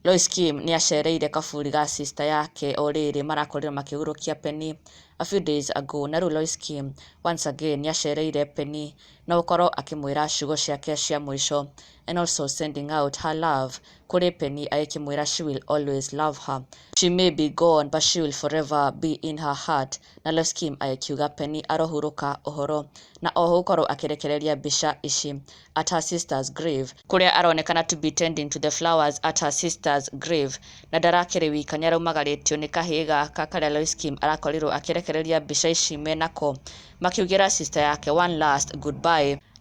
Loise Kim ni acereire kaburi ga sister yake o riri marakorire makigurukia Penny a few days ago, na riu Loise Kim once again ni acereire Penny na gukorwo akimwira ciugo ciake cia mwisho, and also sending out her love kuri Penny, agikimwira she will always love her. She may be gone but she will forever be in her heart. Na Loise Kim agikiuga Penny arohuruka uhoro, na oho gukorwo akirekereria mbica ici at her sister's grave, kuria aronekana to be tending to the flowers at her sister's grave, na ndarakiri wika ni araumagaritio ni kahii gaka karia Loise Kim arakorirwo akirekereria mbica ici menako, makiugira sister yake one last goodbye.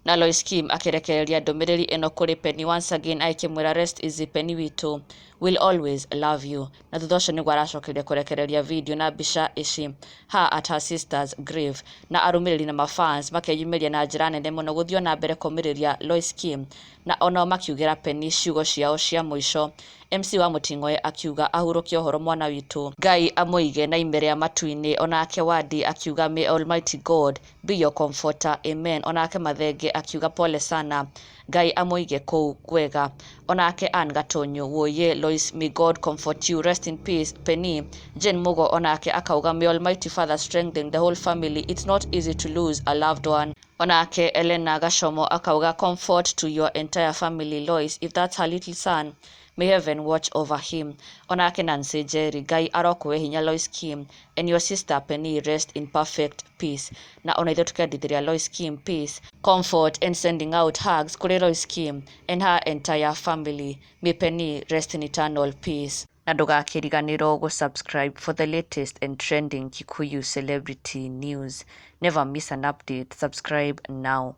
Na Loise Kim akirekereria ndumiriri ino kuri Penny once again aikimwira rest easy Penny witu, will always love you. Na thutha ucio niguo aracokeire kurekereria video na mbica ici her at her sister's grave, na arumiriri na mafans makeyumiria na njira nene muno guthio na mbere kumiriria Loise Kim, na onao makiugira Penny ciugo ciao cia mwisho. MC wa Muting'oe akiuga ahurukie uhoro mwana witu, Ngai amuige na ime ria matu-ini. Onake Wadi akiuga may Almighty God be your comforter, amen. Onake Mathenge akiuga pole sana, Ngai amuige kuu kwega. Onake Ann Gatonyo, woye Loise, may God comfort you, rest in peace Penny. Jane Mugo onake akauga may Almighty Father strengthen the whole family, it's not easy to lose a loved one. Onake Elena Gashomo akauga comfort to your entire family Loise, if that's her little son, may heaven watch over him. Onake Nancy Jerry, Ngai arokuwe hinya Loise Kim, and your sister Penny rest in perfect peace. Na ona ithuĩ tukiendithĩria Loise Kim peace, comfort, and sending out hugs kuri Loise Kim and her entire family. May Penny rest in eternal peace. Na ndugakiriganirwo gusubscribe for the latest and trending Kikuyu celebrity news. Never miss an update. Subscribe now.